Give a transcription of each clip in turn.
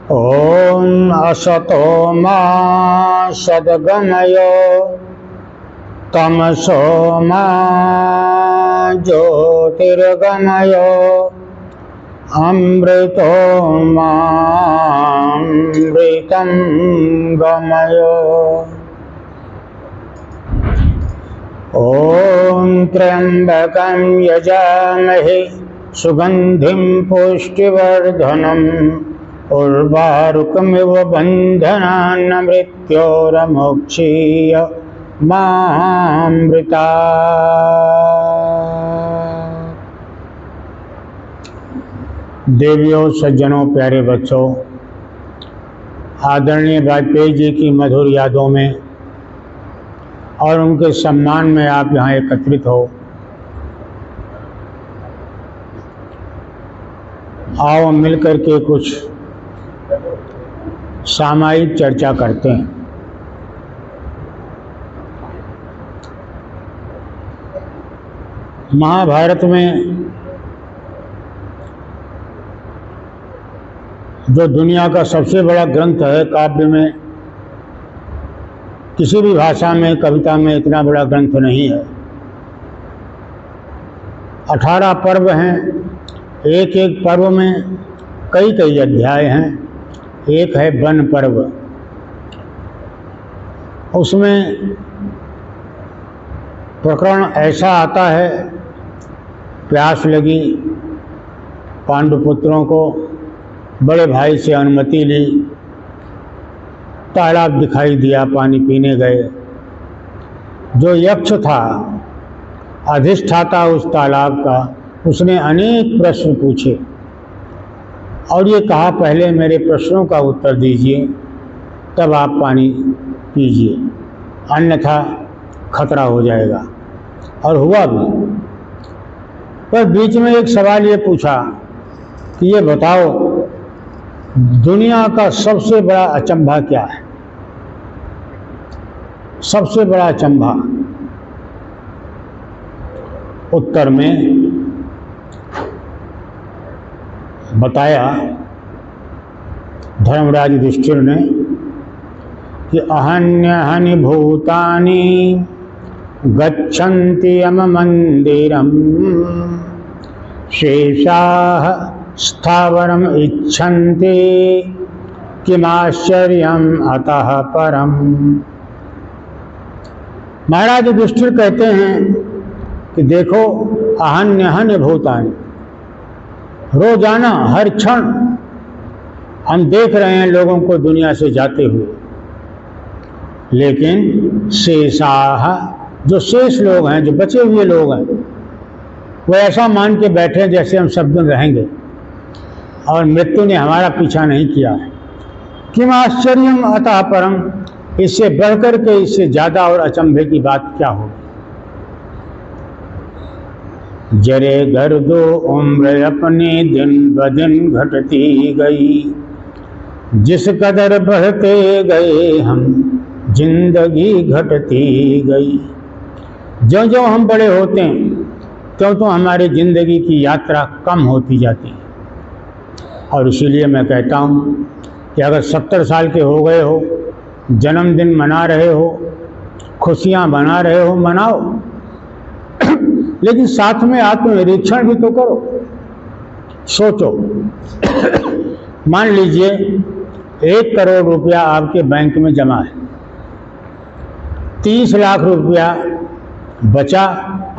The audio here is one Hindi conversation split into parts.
ॐ असतो मा सद्गमय तमसो मा ज्योतिर्गमय अमृतो मामृतं गमय। ॐ त्र्यंबकं यजामहे सुगंधिं पुष्टिवर्धनम् उर्वारुकमिव बन्धनान् मृत्योर्मुक्षीय मामृता। देवियों, सज्जनों, प्यारे बच्चों, आदरणीय वाजपेयी जी की मधुर यादों में और उनके सम्मान में आप यहाँ एकत्रित हो। आओ मिलकर के कुछ सामायिक चर्चा करते हैं। महाभारत में जो दुनिया का सबसे बड़ा ग्रंथ है, काव्य में किसी भी भाषा में, कविता में इतना बड़ा ग्रंथ नहीं है। 18 पर्व हैं, एक एक पर्व में कई कई अध्याय हैं। एक है वन पर्व, उसमें प्रकरण ऐसा आता है, प्यास लगी, पांडुपुत्रों को बड़े भाई से अनुमति ली, तालाब दिखाई दिया, पानी पीने गए। जो यक्ष था, अधिष्ठाता उस तालाब का, उसने अनेक प्रश्न पूछे और ये कहा पहले मेरे प्रश्नों का उत्तर दीजिए तब आप पानी पीजिए, अन्यथा खतरा हो जाएगा। और हुआ भी। पर बीच में एक सवाल ये पूछा कि ये बताओ दुनिया का सबसे बड़ा अचंभा क्या है? सबसे बड़ा अचंभा। उत्तर में बताया धर्मराज युधिष्ठिर ने कि अहन्यहनि भूतानि गच्छन्ति यम मंदिरम शेषाः स्थावरम इच्छन्ति किमाश्चर्यम अतः परम। महाराज युधिष्ठिर कहते हैं कि देखो, अहन्यहनि भूतानि, रोजाना हर क्षण हम देख रहे हैं लोगों को दुनिया से जाते हुए, लेकिन शेषाः, जो शेष लोग हैं, जो बचे हुए लोग हैं, वो ऐसा मान के बैठे हैं जैसे हम सब दिन रहेंगे और मृत्यु ने हमारा पीछा नहीं किया है। किम आश्चर्यम अतः परम, इससे बढ़कर के, इससे ज्यादा और अचंभे की बात क्या होगी। जरे गर्दो उम्र अपने दिन ब दिन घटती गई, जिस कदर बढ़ते गए हम जिंदगी घटती गई। जो जो हम बड़े होते हैं त्यों तो हमारी जिंदगी की यात्रा कम होती जाती है। और इसीलिए मैं कहता हूँ कि अगर 70 साल के हो गए हो, जन्मदिन मना रहे हो, खुशियाँ मना रहे हो, मनाओ, लेकिन साथ में आत्मनिरीक्षण भी तो करो। सोचो, मान लीजिए 1 करोड़ रुपया आपके बैंक में जमा है, 30 लाख रुपया बचा,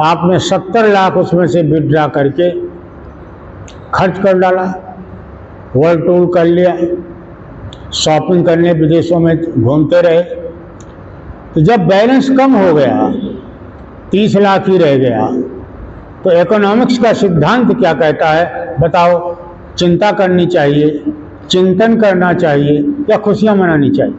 आपने 70 लाख उसमें से विड्रॉ करके खर्च कर डाला, वर्ल्ड टूर कर लिया, शॉपिंग करने विदेशों में घूमते रहे। तो जब बैलेंस कम हो गया, 30 लाख ही रह गया, तो इकोनॉमिक्स का सिद्धांत क्या कहता है बताओ? चिंता करनी चाहिए, चिंतन करना चाहिए या खुशियां मनानी चाहिए?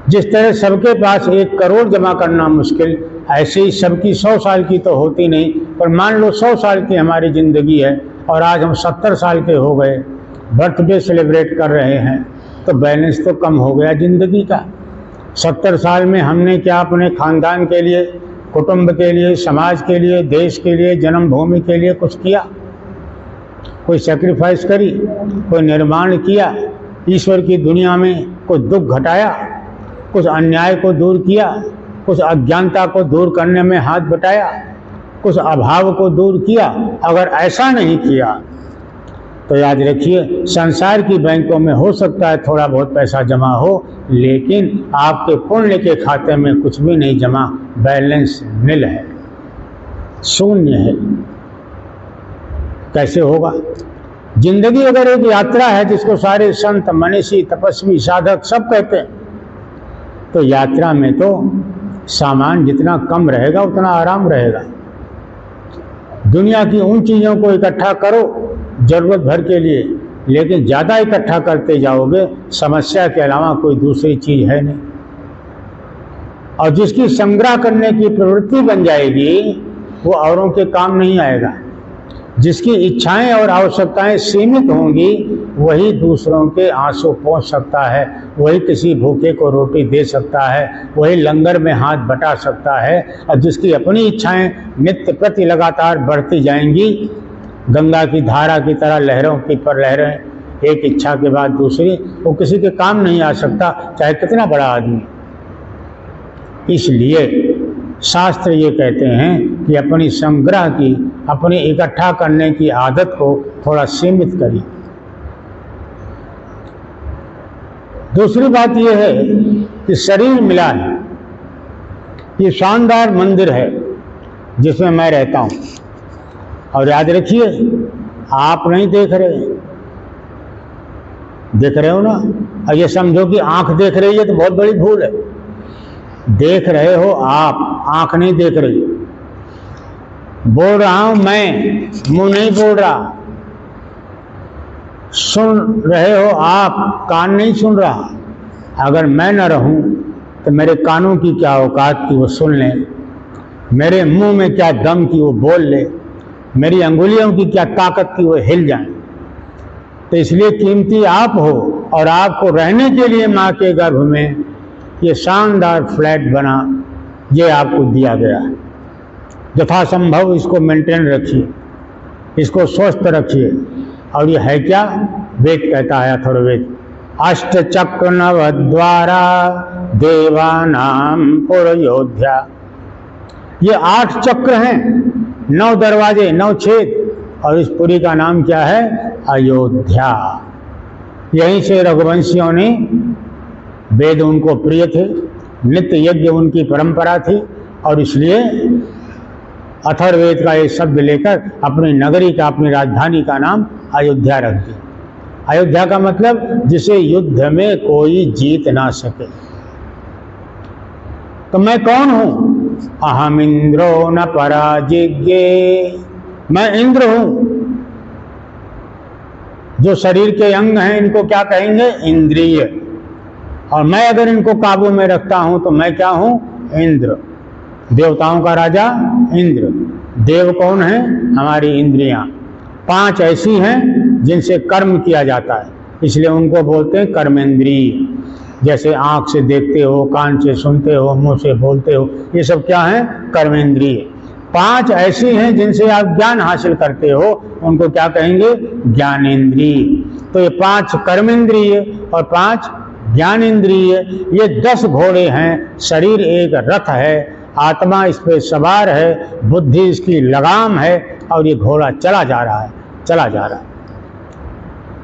जिस तरह सबके पास 1 करोड़ जमा करना मुश्किल, ऐसे ही सबकी 100 साल की तो होती नहीं। पर मान लो 100 साल की हमारी ज़िंदगी है और आज हम 70 साल के हो गए, बर्थडे सेलिब्रेट कर रहे हैं, तो बैलेंस तो कम हो गया ज़िंदगी का। 70 साल में हमने क्या अपने खानदान के लिए, कुटुंब के लिए, समाज के लिए, देश के लिए, जन्मभूमि के लिए कुछ किया? कोई सेक्रीफाइस करी, कोई निर्माण किया? ईश्वर की दुनिया में कुछ दुख घटाया, कुछ अन्याय को दूर किया, कुछ अज्ञानता को दूर करने में हाथ बटाया, कुछ अभाव को दूर किया। अगर ऐसा नहीं किया तो याद रखिए, संसार की बैंकों में हो सकता है थोड़ा बहुत पैसा जमा हो, लेकिन आपके पुण्य के खाते में कुछ भी नहीं जमा, बैलेंस नील है, शून्य है। कैसे होगा? जिंदगी अगर एक यात्रा है जिसको सारे संत, मनीषी, तपस्वी, साधक सब कहते हैं, तो यात्रा में तो सामान जितना कम रहेगा उतना आराम रहेगा। दुनिया की उन चीज़ों को इकट्ठा करो जरूरत भर के लिए, लेकिन ज़्यादा इकट्ठा करते जाओगे, समस्या के अलावा कोई दूसरी चीज़ है नहीं। और जिसकी संग्रह करने की प्रवृत्ति बन जाएगी वो औरों के काम नहीं आएगा। जिसकी इच्छाएं और आवश्यकताएं सीमित होंगी वही दूसरों के आंसू पोंछ सकता है, वही किसी भूखे को रोटी दे सकता है, वही लंगर में हाथ बटा सकता है। और जिसकी अपनी इच्छाएं नित्य प्रति लगातार बढ़ती जाएंगी, गंगा की धारा की तरह लहरों की पर लहरें, एक इच्छा के बाद दूसरी, वो किसी के काम नहीं आ सकता, चाहे कितना बड़ा आदमी। इसलिए शास्त्र ये कहते हैं कि अपनी संग्रह की, अपनी इकट्ठा करने की आदत को थोड़ा सीमित करिए। दूसरी बात यह है कि शरीर मिला है, ये शानदार मंदिर है जिसमें मैं रहता हूँ। और याद रखिए, आप नहीं देख रहे हो ना, और ये समझो कि आंख देख रही है तो बहुत बड़ी भूल है। देख रहे हो आप, आंख नहीं देख रही। बोल रहा हूं मैं, मुंह नहीं बोल रहा। सुन रहे हो आप, कान नहीं सुन रहा। अगर मैं न रहूं तो मेरे कानों की क्या औकात की वो सुन ले, मेरे मुंह में क्या दम की वो बोल ले, मेरी अंगुलियों की क्या ताकत की वो हिल जाए। तो इसलिए कीमती आप हो, और आपको रहने के लिए माँ के गर्भ में ये शानदार फ्लैट बना, ये आपको दिया गया है। यथासंभव इसको मेंटेन रखिए, इसको स्वस्थ रखिए। और ये है क्या? वेद कहता है, अथर्ववेद, अष्टचक्र नवद्वारा देवानाम पुरयोध्या। ये 8 चक्र हैं, 9 दरवाजे, 9 छेद, और इस पुरी का नाम क्या है? अयोध्या। यहीं से रघुवंशियों ने, वेद उनको प्रिय थे, नित्य यज्ञ उनकी परंपरा थी, और इसलिए अथर्ववेद का ये शब्द लेकर अपनी नगरी का, अपनी राजधानी का नाम अयोध्या रख दिया। अयोध्या का मतलब जिसे युद्ध में कोई जीत ना सके। तो मैं कौन हूं? अहम इंद्रो न पराजिज्ञे, मैं इंद्र हूं। जो शरीर के अंग हैं इनको क्या कहेंगे? इंद्रिय। और मैं अगर इनको काबू में रखता हूं तो मैं क्या हूं? इंद्र। देवताओं का राजा इंद्र। देव कौन है? हमारी इंद्रियां। 5 ऐसी हैं जिनसे कर्म किया जाता है, इसलिए उनको बोलते हैं कर्मेंद्रिय। जैसे आंख से देखते हो, कान से सुनते हो, मुंह से बोलते हो, ये सब क्या है? कर्मेंद्रिय। 5 ऐसी हैं जिनसे आप ज्ञान हासिल करते हो, उनको क्या कहेंगे? ज्ञानेंद्रिय। तो ये 5 कर्मेंद्रिय और 5 ज्ञानेंद्रिय, ये 10 घोड़े हैं। शरीर एक रथ है, आत्मा इस पे सवार है, बुद्धि इसकी लगाम है, और ये घोड़ा चला जा रहा है, चला जा रहा है।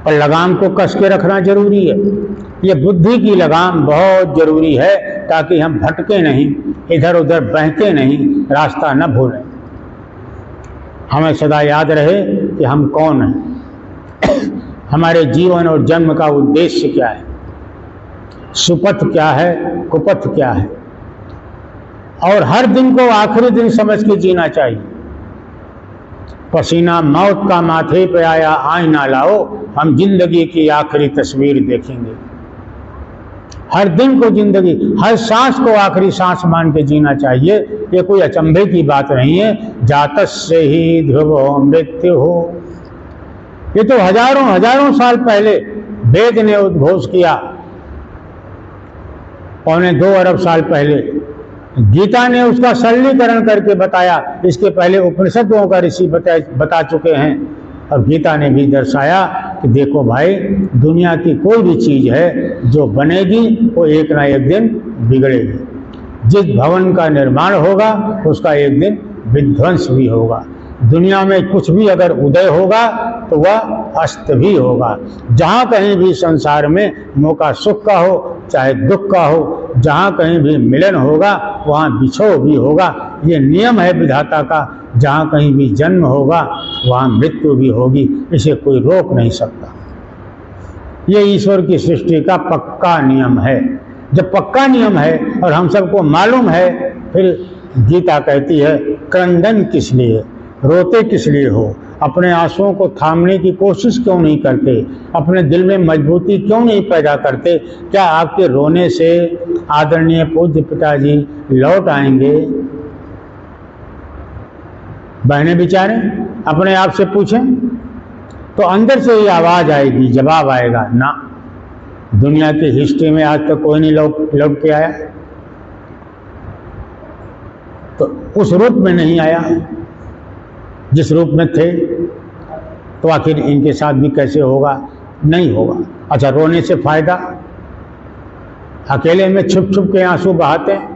पर लगाम को कस के रखना जरूरी है। ये बुद्धि की लगाम बहुत जरूरी है, ताकि हम भटके नहीं, इधर उधर बहके नहीं, रास्ता न भूलें। हमें सदा याद रहे कि हम कौन हैं, हमारे जीवन और जन्म का उद्देश्य क्या है, सुपथ क्या है, कुपथ क्या है। और हर दिन को आखिरी दिन समझ के जीना चाहिए। पसीना मौत का माथे पे आया, आईना लाओ, हम जिंदगी की आखिरी तस्वीर देखेंगे। हर दिन को जिंदगी, हर सांस को आखिरी सांस मान के जीना चाहिए। ये कोई अचंभे की बात नहीं है। जातस्य ही ध्रुवो मृत्यु हो, ये तो हजारों साल पहले वेद ने उद्घोष किया, 2.25 अरब साल पहले। गीता ने उसका सरलीकरण करके बताया। इसके पहले उपनिषदों का ऋषि बता चुके हैं, और गीता ने भी दर्शाया कि देखो भाई, दुनिया की कोई भी चीज़ है जो बनेगी वो एक ना एक दिन बिगड़ेगी। जिस भवन का निर्माण होगा उसका एक दिन विध्वंस भी होगा। दुनिया में कुछ भी अगर उदय होगा तो वह अस्त भी होगा। जहाँ कहीं भी संसार में मौका सुख का हो चाहे दुख का हो, जहाँ कहीं भी मिलन होगा वहाँ बिछोह भी होगा। ये नियम है विधाता का। जहाँ कहीं भी जन्म होगा वहाँ मृत्यु भी होगी, इसे कोई रोक नहीं सकता। ये ईश्वर की सृष्टि का पक्का नियम है। जब पक्का नियम है और हम सबको मालूम है, फिर गीता कहती है क्रंदन किस लिए, रोते किस लिए हो, अपने आंसुओं को थामने की कोशिश क्यों नहीं करते, अपने दिल में मजबूती क्यों नहीं पैदा करते। क्या आपके रोने से आदरणीय पूज्य पिताजी लौट आएंगे? बहने बेचारे अपने आप से पूछें तो अंदर से ही आवाज आएगी, जवाब आएगा, ना, दुनिया की हिस्ट्री में आज तक कोई नहीं लौट के आया, तो उस रूप में नहीं आया जिस रूप में थे, तो आखिर इनके साथ भी कैसे होगा? नहीं होगा। अच्छा, रोने से फायदा? अकेले में छुप छुप के आंसू बहाते हैं,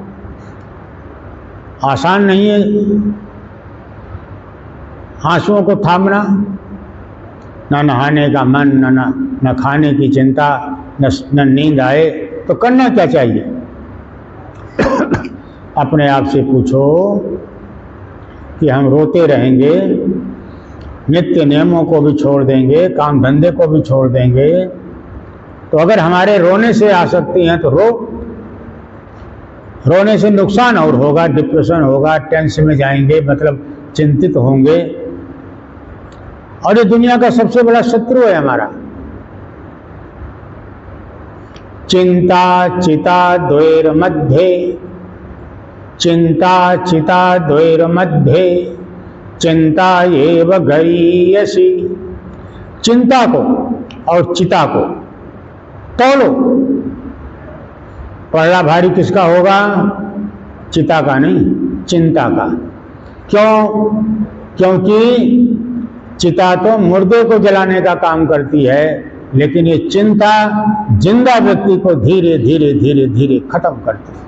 आसान नहीं है आंसुओं को थामना। ना नहाने का मन, न खाने की चिंता, न नींद आए, तो करना क्या चाहिए? अपने आप से पूछो कि हम रोते रहेंगे, नित्य नियमों को भी छोड़ देंगे, काम धंधे को भी छोड़ देंगे, तो अगर हमारे रोने से आसक्ति है तो रोने से नुकसान और होगा, डिप्रेशन होगा, टेंशन में जाएंगे, मतलब चिंतित होंगे। और ये दुनिया का सबसे बड़ा शत्रु है हमारा। चिंता चिता द्वैर मध्ये, चिंता चिता द्वैर मध्ये, चिंता एव गरीयसी। चिंता को और चिता को तोलो। पलड़ा भारी किसका होगा? चिता का नहीं, चिंता का। क्यों? क्योंकि चिता तो मुर्दे को जलाने का काम करती है, लेकिन ये चिंता जिंदा व्यक्ति को धीरे धीरे धीरे धीरे खत्म करती है।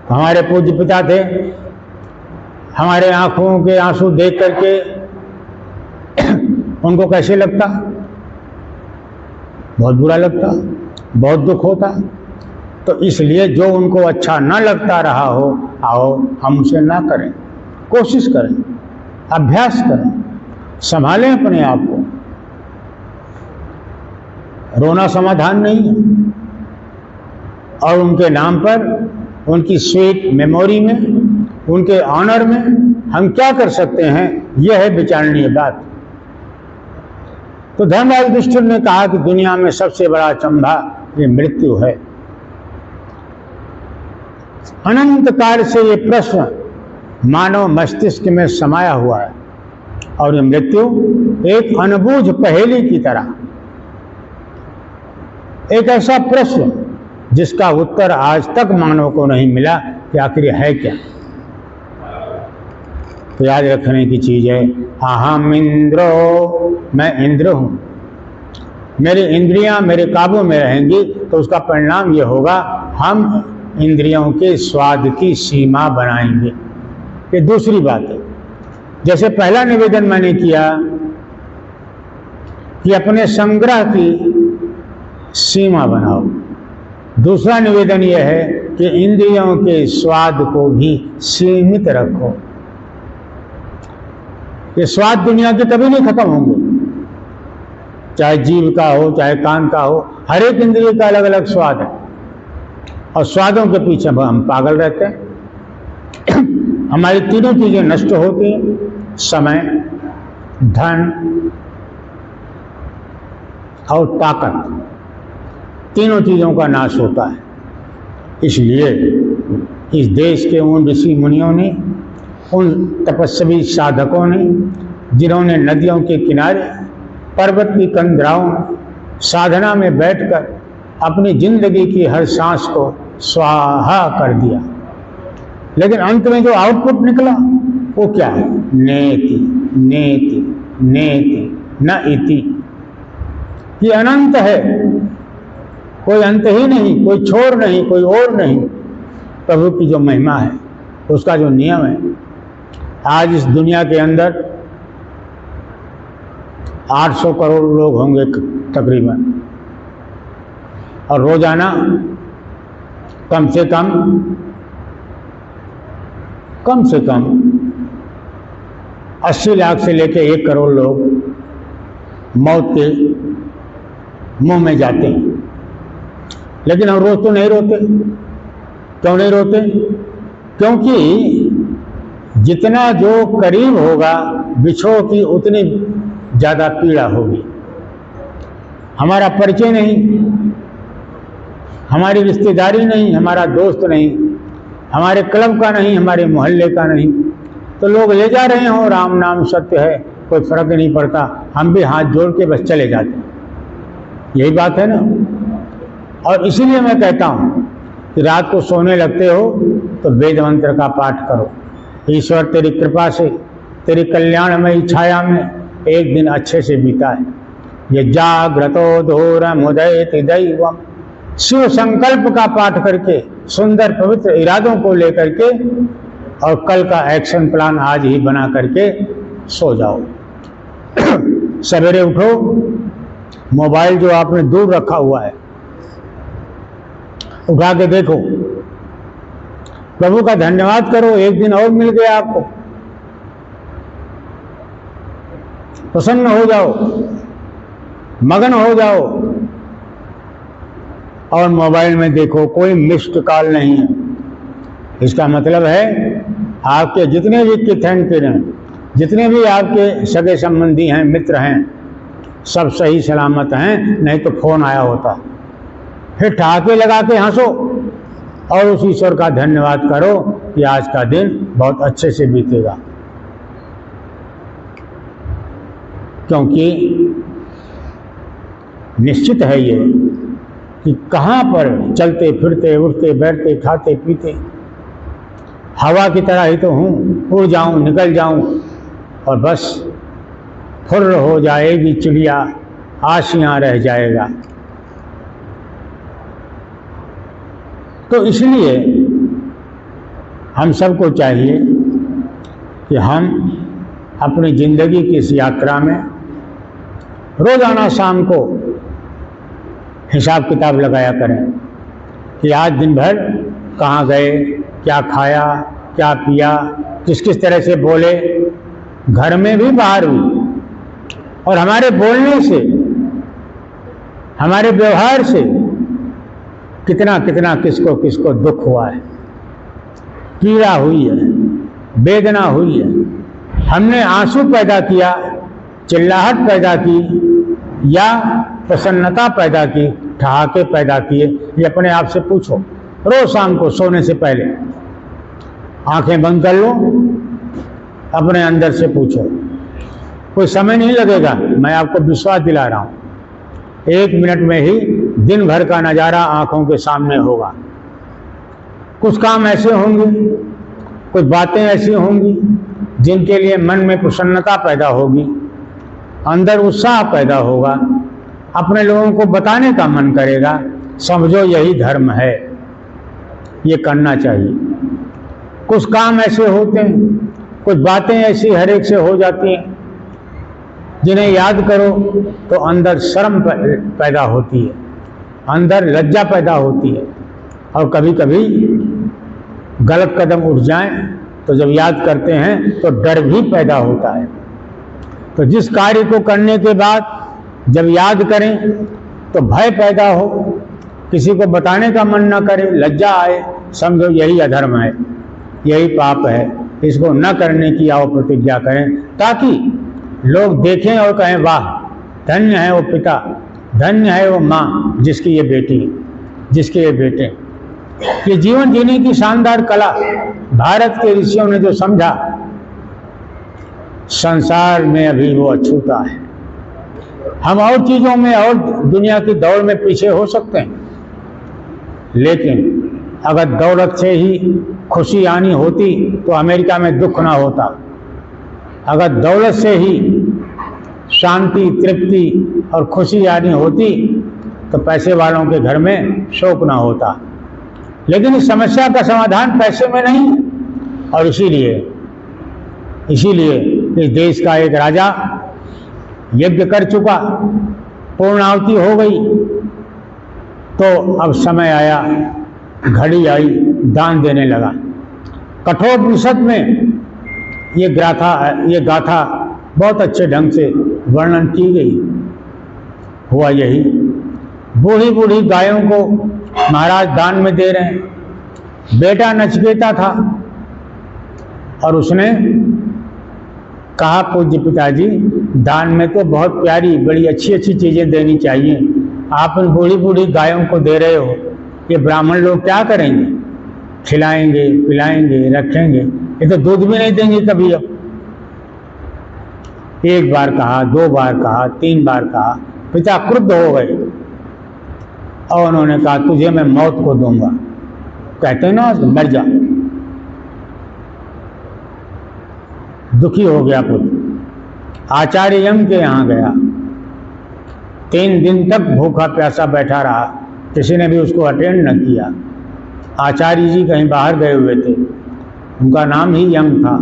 हमारे पूज्य पिता थे, हमारे आंखों के आंसू देख करके उनको कैसे लगता? बहुत बुरा लगता, बहुत दुख होता। तो इसलिए जो उनको अच्छा ना लगता रहा हो, आओ हम उसे ना करें, कोशिश करें, अभ्यास करें, संभालें अपने आप को। रोना समाधान नहीं है। और उनके नाम पर, उनकी स्वीट मेमोरी में, उनके ऑनर में हम क्या कर सकते हैं, यह है विचारणीय बात। तो धर्मराज युधिष्ठिर ने कहा कि दुनिया में सबसे बड़ा अचंभा ये मृत्यु है। अनंत काल से ये प्रश्न मानव मस्तिष्क में समाया हुआ है, और ये मृत्यु एक अनबूझ पहेली की तरह, एक ऐसा प्रश्न जिसका उत्तर आज तक मानव को नहीं मिला कि आखिर है क्या। तो याद रखने की चीज है, अहम इंद्रो, मैं इंद्र हूं, मेरी इंद्रियां मेरे काबू में रहेंगी, तो उसका परिणाम यह होगा हम इंद्रियों के स्वाद की सीमा बनाएंगे। ये दूसरी बात है। जैसे पहला निवेदन मैंने किया कि अपने संग्रह की सीमा बनाओ, दूसरा निवेदन यह है कि इंद्रियों के स्वाद को भी सीमित रखो। ये स्वाद दुनिया के कभी नहीं खत्म होंगे, चाहे जीभ का हो, चाहे कान का हो, हर एक इंद्रिय का अलग अलग स्वाद है, और स्वादों के पीछे हम पागल रहते हैं। हमारी तीनों चीजें नष्ट होती हैं, समय, धन और ताकत, तीनों चीजों का नाश होता है। इसलिए इस देश के उन ऋषि मुनियों ने, उन तपस्वी साधकों ने, जिन्होंने नदियों के किनारे, पर्वत की कंदराओं में साधना में बैठकर अपनी जिंदगी की हर सांस को स्वाहा कर दिया, लेकिन अंत में जो आउटपुट निकला वो क्या है? नेति नेति नेति न इति कि अनंत है, कोई अंत ही नहीं, कोई छोर नहीं, कोई और नहीं। प्रभु की जो महिमा है, उसका जो नियम है, आज इस दुनिया के अंदर 800 करोड़ लोग होंगे तकरीबन, और रोजाना कम से कम 80 लाख से लेकर 1 करोड़ लोग मौत के मुंह में जाते हैं। लेकिन हम रोज तो नहीं रोते। क्यों नहीं रोते? क्योंकि जितना जो करीब होगा बिछो की उतनी ज़्यादा पीड़ा होगी। हमारा परिचय नहीं, हमारी रिश्तेदारी नहीं, हमारा दोस्त नहीं, हमारे क्लब का नहीं, हमारे मोहल्ले का नहीं, तो लोग ले जा रहे हों, राम नाम सत्य है, कोई फर्क नहीं पड़ता, हम भी हाथ जोड़ के बस चले जाते हैं। यही बात है ना। और इसीलिए मैं कहता हूँ कि रात को सोने लगते हो तो वेद मंत्र का पाठ करो। ईश्वर तेरी कृपा से, तेरी कल्याणमयी छाया में एक दिन अच्छे से बीता है। ये जाग्रतो धूरम उदयति दैवम, शिव संकल्प का पाठ करके, सुंदर पवित्र इरादों को लेकर के, और कल का एक्शन प्लान आज ही बना करके सो जाओ। सवेरे उठो, मोबाइल जो आपने दूर रखा हुआ है उठा के देखो, प्रभु का धन्यवाद करो, एक दिन और मिल गया आपको। प्रसन्न हो जाओ, मगन हो जाओ। और मोबाइल में देखो कोई मिस्ड कॉल नहीं है। इसका मतलब है आपके जितने भी किथ एंड किन हैं, जितने भी आपके सगे संबंधी हैं, मित्र हैं, सब सही सलामत हैं, नहीं तो फोन आया होता। फिर ठहाके लगा के हंसो और उस ईश्वर का धन्यवाद करो कि आज का दिन बहुत अच्छे से बीतेगा। क्योंकि निश्चित है ये कि कहाँ पर चलते फिरते, उठते बैठते, खाते पीते, हवा की तरह ही तो हूँ, उड़ जाऊँ, निकल जाऊँ, और बस फुर्र हो जाएगी चिड़िया, आशियाँ रह जाएगा। तो इसलिए हम सबको चाहिए कि हम अपनी जिंदगी की इस यात्रा में रोजाना शाम को हिसाब किताब लगाया करें कि आज दिन भर कहाँ गए, क्या खाया, क्या पिया, किस किस तरह से बोले, घर में भी बाहर भी, और हमारे बोलने से, हमारे व्यवहार से कितना कितना किसको किसको दुख हुआ है, पीड़ा हुई है, वेदना हुई है। हमने आंसू पैदा किया, चिल्लाहट पैदा की, या प्रसन्नता पैदा की, ठहाके पैदा किए, ये अपने आप से पूछो। रोज शाम को सोने से पहले आंखें बंद कर लो, अपने अंदर से पूछो। कोई समय नहीं लगेगा, मैं आपको विश्वास दिला रहा हूँ। 1 मिनट में ही दिन भर का नज़ारा आंखों के सामने होगा। कुछ काम ऐसे होंगे, कुछ बातें ऐसी होंगी जिनके लिए मन में प्रसन्नता पैदा होगी, अंदर उत्साह पैदा होगा, अपने लोगों को बताने का मन करेगा। समझो यही धर्म है, ये करना चाहिए। कुछ काम ऐसे होते हैं, कुछ बातें ऐसी हर एक से हो जाती हैं जिन्हें याद करो तो अंदर शर्म पैदा होती है, अंदर लज्जा पैदा होती है, और कभी कभी गलत कदम उठ जाएं तो जब याद करते हैं तो डर भी पैदा होता है। तो जिस कार्य को करने के बाद जब याद करें तो भय पैदा हो, किसी को बताने का मन न करे, लज्जा आए, समझो यही अधर्म है, यही पाप है, इसको न करने की आओ प्रतिज्ञा करें, ताकि लोग देखें और कहें वाह, धन्य है वो पिता, धन्य है वो माँ जिसकी ये बेटी, जिसके ये बेटे। ये जीवन जीने की शानदार कला भारत के ऋषियों ने जो समझा, संसार में अभी वो अछूता है। हम और चीज़ों में और दुनिया की दौड़ में पीछे हो सकते हैं, लेकिन अगर दौलत से ही खुशी आनी होती तो अमेरिका में दुख ना होता। अगर दौलत से ही शांति, तृप्ति और खुशी यानी होती तो पैसे वालों के घर में शोक ना होता। लेकिन इस समस्या का समाधान पैसे में नहीं है, और इसीलिए इस देश का एक राजा यज्ञ कर चुका, पूर्णाहुति हो गई, तो अब समय आया, घड़ी आई, दान देने लगा। कठोपनिषद में ये गाथा बहुत अच्छे ढंग से वर्णन की गई। हुआ यही, बूढ़ी बूढ़ी गायों को महाराज दान में दे रहे हैं। बेटा नचिकेता था और उसने कहा, पूज्य पिताजी, दान में तो बहुत प्यारी बड़ी अच्छी अच्छी चीजें देनी चाहिए, आप इन बूढ़ी बूढ़ी गायों को दे रहे हो, ये ब्राह्मण लोग क्या करेंगे? खिलाएंगे, पिलाएंगे, रखेंगे, ये तो दूध भी नहीं देंगे कभी। अब एक बार कहा, 2 बार कहा, 3 बार कहा, पिता क्रुद्ध हो गए और उन्होंने कहा, तुझे मैं मौत को दूंगा। कहते हैं ना, मर जा। दुखी हो गया पुत्र, आचार्य यम के यहाँ गया, 3 दिन तक भूखा प्यासा बैठा रहा, किसी ने भी उसको अटेंड न किया। आचार्य जी कहीं बाहर गए हुए थे, उनका नाम ही यम था।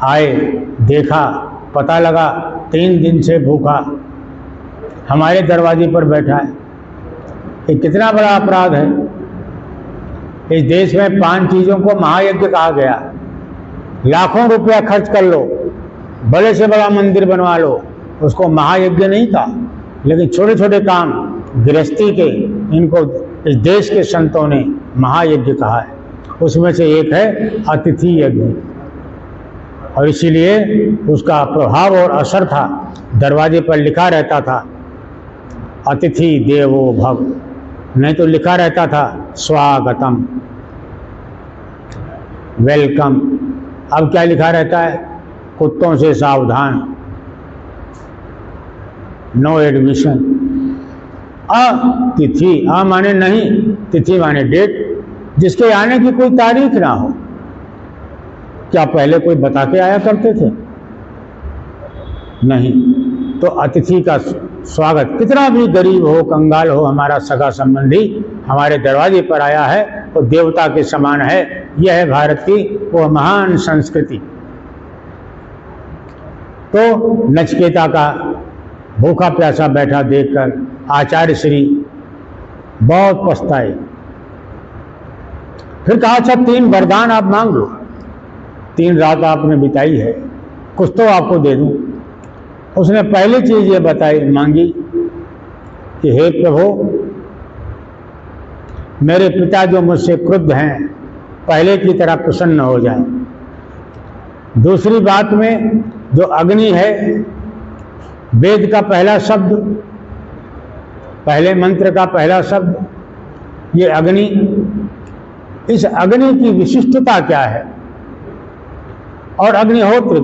आए, देखा, पता लगा 3 दिन से भूखा हमारे दरवाजे पर बैठा है। ये कितना बड़ा अपराध है। इस देश में 5 चीजों को महायज्ञ कहा गया। लाखों रुपया खर्च कर लो, बड़े से बड़ा मंदिर बनवा लो, उसको महायज्ञ नहीं कहा। लेकिन छोटे छोटे काम गृहस्थी के, इनको इस देश के संतों ने महायज्ञ कहा है। उसमें से एक है अतिथि यज्ञ, और इसीलिए उसका प्रभाव और असर था। दरवाजे पर लिखा रहता था, अतिथि देवो भव, नहीं तो लिखा रहता था स्वागतम, वेलकम। अब क्या लिखा रहता है? कुत्तों से सावधान, नो एडमिशन। अतिथि, आ माने नहीं, तिथि माने डेट, जिसके आने की कोई तारीख ना हो। क्या पहले कोई बता के आया करते थे? नहीं। तो अतिथि का स्वागत, कितना भी गरीब हो, कंगाल हो, हमारा सगा संबंधी हमारे दरवाजे पर आया है तो देवता के समान है। यह है भारत की वो महान संस्कृति। तो नचिकेता का भूखा प्यासा बैठा देखकर आचार्य श्री बहुत पछताए। फिर कहा, अच्छा 3 वरदान आप मांग लो, 3 रात आपने बिताई है, कुछ तो आपको दे दूं। उसने पहली चीज ये बताई, मांगी कि हे प्रभु, मेरे पिता जो मुझसे क्रुद्ध हैं पहले की तरह प्रसन्न हो जाएं। दूसरी बात में जो अग्नि है, वेद का पहला शब्द, पहले मंत्र का पहला शब्द, ये अग्नि, इस अग्नि की विशिष्टता क्या है? और अग्निहोत्र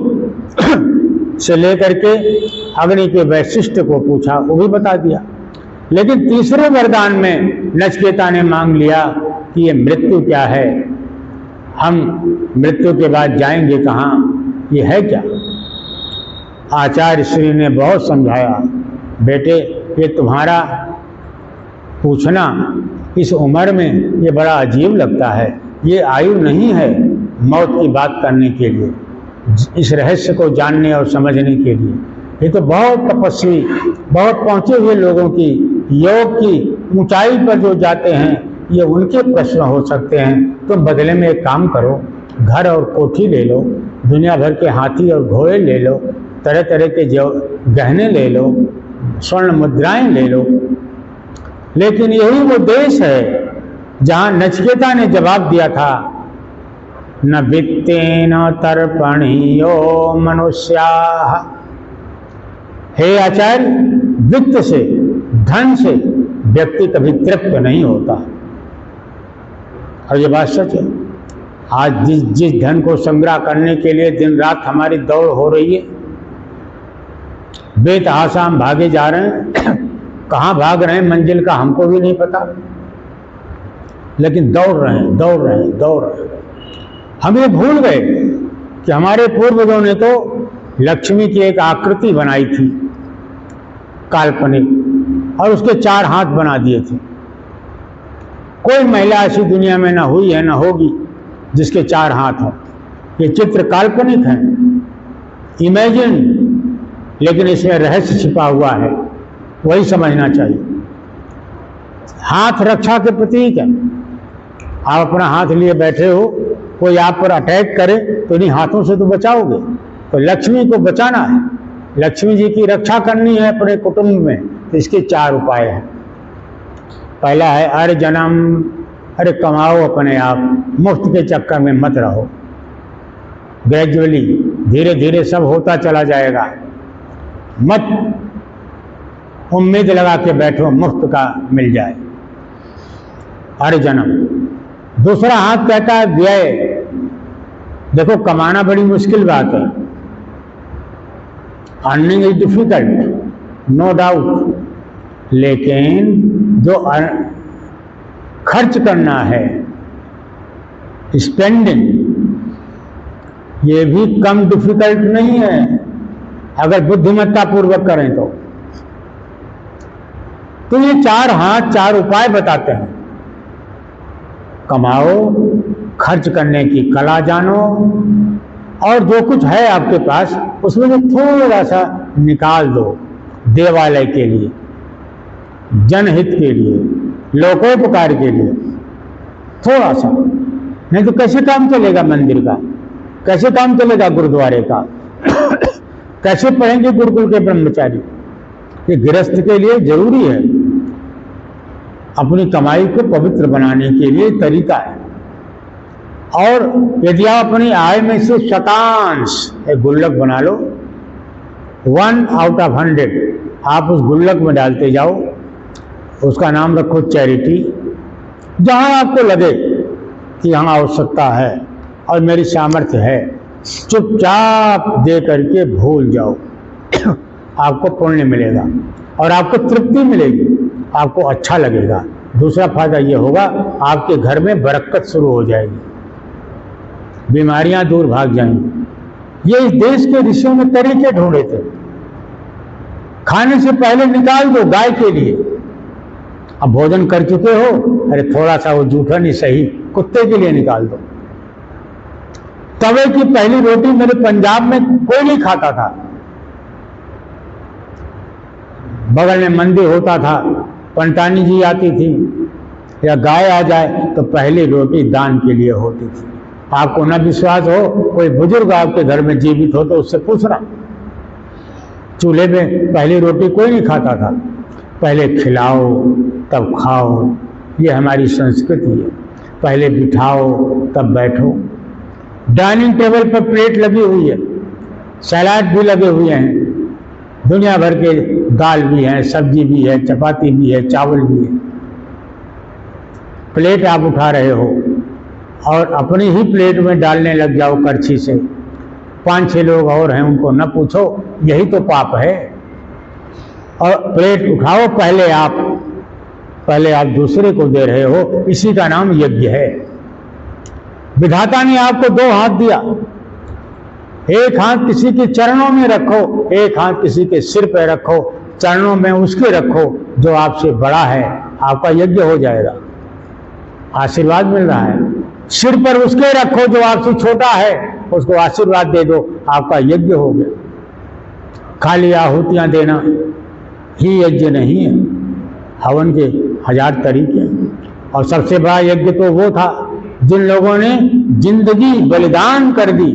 से लेकर के अग्नि के वैशिष्ट को पूछा, वो भी बता दिया। लेकिन तीसरे वरदान में नचिकेता ने मांग लिया कि ये मृत्यु क्या है, हम मृत्यु के बाद जाएंगे कहाँ, ये है क्या? आचार्य श्री ने बहुत समझाया, बेटे ये तुम्हारा पूछना इस उम्र में ये बड़ा अजीब लगता है, ये आयु नहीं है मौत की बात करने के लिए, इस रहस्य को जानने और समझने के लिए। ये तो बहुत तपस्वी, बहुत पहुंचे हुए लोगों की, योग की ऊंचाई पर जो जाते हैं, ये उनके प्रश्न हो सकते हैं। तुम बदले में एक काम करो, घर और कोठी ले लो, दुनिया भर के हाथी और घोड़े ले लो, तरह तरह के जो गहने ले लो, स्वर्ण मुद्राएं ले लो। लेकिन यही वो देश है जहां नचिकेता ने जवाब दिया था, न वित्तेन तर्पणीयो मनुष्याः। हे आचार्य, वित्त से, धन से व्यक्ति कभी तृप्त नहीं होता। और ये बात सच है। आज जिस धन को संग्रह करने के लिए दिन रात हमारी दौड़ हो रही है, बेतहाशा हम भागे जा रहे हैं, कहाँ भाग रहे हैं मंजिल का हमको भी नहीं पता, लेकिन दौड़ रहे हैं, दौड़ रहे हैं, दौड़ रहे हैं। हम ये भूल गए कि हमारे पूर्वजों ने तो लक्ष्मी की एक आकृति बनाई थी, काल्पनिक, और उसके 4 हाथ बना दिए थे। कोई महिला ऐसी दुनिया में ना हुई है ना होगी जिसके 4 हाथ हों। ये चित्र काल्पनिक है, इमेजिन, लेकिन इसमें रहस्य छिपा हुआ है, वही समझना चाहिए। हाथ रक्षा के प्रतीक है। आप अपना हाथ लिए बैठे हो, कोई आप पर अटैक करे तो इन्हीं हाथों से तो बचाओगे। तो लक्ष्मी को बचाना है, लक्ष्मी जी की रक्षा करनी है अपने कुटुंब में, तो इसके 4 उपाय हैं। पहला है अरे जन्म, अरे कमाओ अपने आप, मुफ्त के चक्कर में मत रहो। ग्रेजुअली, धीरे धीरे सब होता चला जाएगा। मत उम्मीद लगा के बैठो मुफ्त का मिल जाए। अरे जन्म। दूसरा हाथ कहता है व्यय। देखो, कमाना बड़ी मुश्किल बात है, earning is difficult, no doubt, लेकिन जो खर्च करना है, स्पेंडिंग, ये भी कम डिफिकल्ट नहीं है अगर बुद्धिमत्ता पूर्वक करें तो ये 4 हाथ 4 उपाय बताते हैं। कमाओ, खर्च करने की कला जानो, और जो कुछ है आपके पास उसमें से थोड़ा सा निकाल दो देवालय के लिए, जनहित के लिए, लोकोपकार के लिए, थोड़ा सा। नहीं तो कैसे काम चलेगा मंदिर का, कैसे काम चलेगा गुरुद्वारे का, कैसे पढ़ेंगे गुरुकुल के ब्रह्मचारी। ये गृहस्थ के लिए जरूरी है, अपनी कमाई को पवित्र बनाने के लिए तरीका है। और यदि आप अपनी आय में से शतांश एक गुल्लक बना लो, 1 आउट ऑफ 100 आप उस गुल्लक में डालते जाओ, उसका नाम रखो चैरिटी। जहां आपको लगे कि यहाँ आवश्यकता है और मेरी सामर्थ्य है, चुपचाप दे करके भूल जाओ। आपको पुण्य मिलेगा और आपको तृप्ति मिलेगी, आपको अच्छा लगेगा। दूसरा फायदा ये होगा, आपके घर में बरकत शुरू हो जाएगी, बीमारियां दूर भाग जाएंगी। ये इस देश के ऋषियों ने तरीके ढूंढे थे। खाने से पहले निकाल दो गाय के लिए। अब भोजन कर चुके हो, अरे थोड़ा सा वो जूठा नहीं सही, कुत्ते के लिए निकाल दो। तवे की पहली रोटी मेरे पंजाब में कोई नहीं खाता था। बगल में मंदिर होता था, पंटानी जी आती थी या गाय आ जाए तो पहली रोटी दान के लिए होती थी। आपको न विश्वास हो, कोई बुजुर्ग आपके घर में जीवित हो तो उससे पूछना। चूल्हे में पहली रोटी कोई नहीं खाता था, पहले खिलाओ तब खाओ, ये हमारी संस्कृति है। पहले बिठाओ तब बैठो। डाइनिंग टेबल पर प्लेट लगी हुई है, सलाद भी लगे हुए हैं, दुनिया भर के दाल भी है, सब्जी भी है, चपाती भी है, चावल भी है। प्लेट आप उठा रहे हो और अपनी ही प्लेट में डालने लग जाओ करछी से। 5-6 लोग और हैं, उनको न पूछो, यही तो पाप है। और प्लेट उठाओ पहले आप दूसरे को दे रहे हो, इसी का नाम यज्ञ है। विधाता ने आपको 2 हाथ दिया, एक हाथ किसी के चरणों में रखो, एक हाथ किसी के सिर पर रखो। चरणों में उसके रखो जो आपसे बड़ा है, आपका यज्ञ हो जाएगा, आशीर्वाद मिल रहा है। सिर पर उसके रखो जो आपसे छोटा है, उसको आशीर्वाद दे दो, आपका यज्ञ हो गया। खाली आहुतियां देना ही यज्ञ नहीं है, हवन के 1000 तरीके हैं। और सबसे बड़ा यज्ञ तो वो था जिन लोगों ने जिंदगी बलिदान कर दी।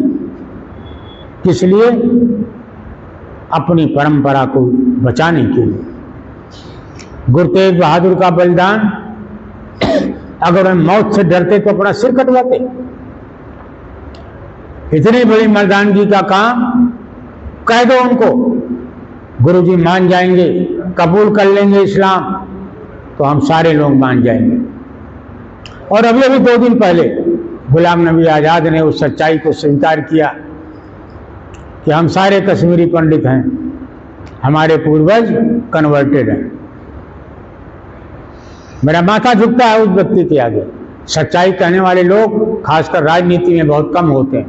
किस लिए? अपनी परंपरा को बचाने के लिए। गुरु तेग बहादुर का बलिदान, अगर हम मौत से डरते तो अपना सिर कटवाते। इतनी बड़ी मर्दानगी का काम, कह दो उनको, गुरुजी मान जाएंगे, कबूल कर लेंगे इस्लाम, तो हम सारे लोग मान जाएंगे। और अभी 2 दिन पहले गुलाम नबी आजाद ने उस सच्चाई को स्वीकार किया कि हम सारे कश्मीरी पंडित हैं, हमारे पूर्वज कन्वर्टेड हैं। मेरा माथा झुकता है उस व्यक्ति के आगे। सच्चाई कहने वाले लोग खासकर राजनीति में बहुत कम होते हैं।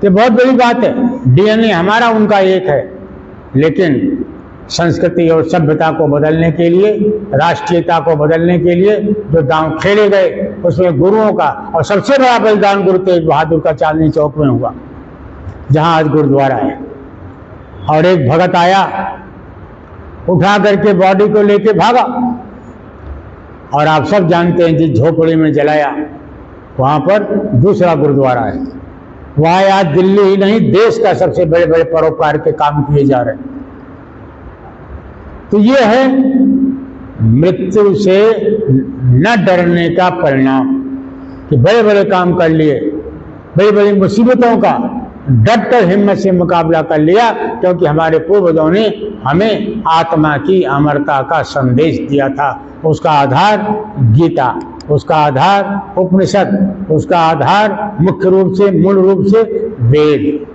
ये बहुत बड़ी बात है। डीएनए हमारा उनका एक है, लेकिन संस्कृति और सभ्यता को बदलने के लिए, राष्ट्रीयता को बदलने के लिए जो दांव खेले गए, उसमें गुरुओं का, और सबसे बड़ा बलिदान गुरु तेग बहादुर का चांदनी चौक में हुआ, जहां आज गुरुद्वारा है। और एक भगत आया, उठा करके बॉडी को लेके भागा, और आप सब जानते हैं जिस झोपड़ी में जलाया, वहां पर दूसरा गुरुद्वारा है। वहां आज दिल्ली ही नहीं, देश का सबसे बड़े बड़े परोपकार के काम किए जा रहे हैं। तो ये है मृत्यु से न डरने का परिणाम, कि बड़े बड़े काम कर लिए, बड़ी बड़ी मुसीबतों का डट कर हिम्मत से मुकाबला कर लिया, क्योंकि हमारे पूर्वजों ने हमें आत्मा की अमरता का संदेश दिया था। उसका आधार गीता, उसका आधार उपनिषद, उसका आधार मुख्य रूप से, मूल रूप से वेद।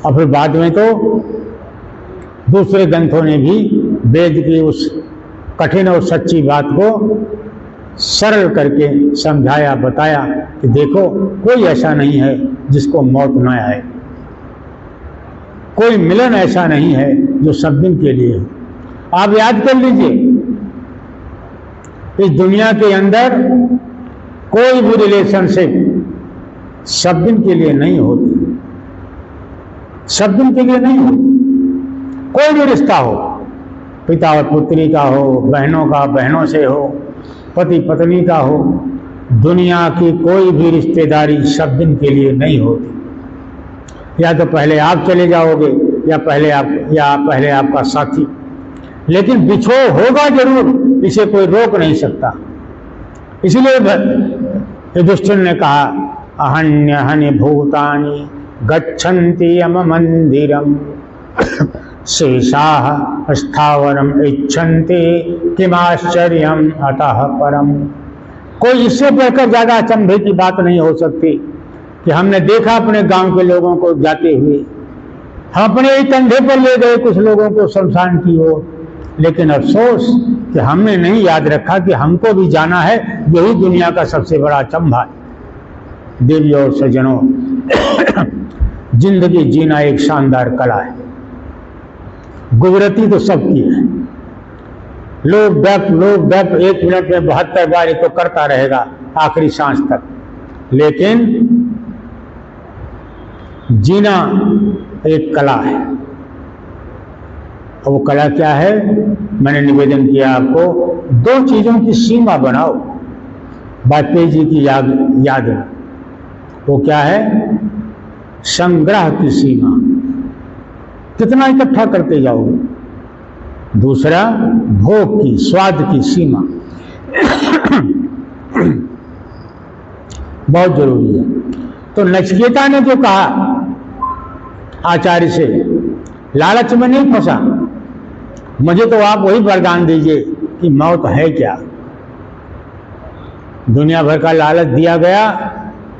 और फिर बाद में तो दूसरे ग्रंथों ने भी वेद की उस कठिन और सच्ची बात को सरल करके समझाया, बताया कि देखो, कोई ऐसा नहीं है जिसको मौत न आए, कोई मिलन ऐसा नहीं है जो सब दिन के लिए। आप याद कर लीजिए, इस दुनिया के अंदर कोई भी रिलेशनशिप सब दिन के लिए नहीं होती, सब दिन के लिए नहीं होती। कोई भी रिश्ता हो, पिता और पुत्री का हो, बहनों का बहनों से हो, पति पत्नी का हो, दुनिया की कोई भी रिश्तेदारी सब दिन के लिए नहीं होती। या तो पहले आप चले जाओगे, या पहले आपका साथी, लेकिन बिछोह होगा जरूर, इसे कोई रोक नहीं सकता। इसलिए युधिष्ठिर ने कहा, अहन्य हन्य भूतानि गच्छन्ति यम मंदिरम शेषाः स्थावरम इच्छन्ति किमाश्चर्यम अतः परम। कोई इससे बढ़कर ज्यादा अचंभे की बात नहीं हो सकती कि हमने देखा अपने गांव के लोगों को जाते हुए, हम अपने ही कंधे पर ले गए कुछ लोगों को शमशान की ओर, लेकिन अफसोस कि हमने नहीं याद रखा कि हमको भी जाना है। यही दुनिया का सबसे बड़ा अचंभा है। देवियों और सज्जनों, जिंदगी जीना एक शानदार कला है। गुजरती तो सबकी है। लोग डप 1 मिनट में 72 बार तो करता रहेगा आखिरी सांस तक, लेकिन जीना एक कला है। और वो कला क्या है? मैंने निवेदन किया आपको, 2 चीजों की सीमा बनाओ, वाजपेयी जी की याद में। वो क्या है? संग्रह की सीमा, कितना इकट्ठा करते जाओगे। दूसरा, भोग की, स्वाद की सीमा बहुत जरूरी है। तो नचिकेता ने जो कहा आचार्य से, लालच में नहीं फंसा, मुझे तो आप वही वरदान दीजिए कि मौत है क्या। दुनिया भर का लालच दिया गया,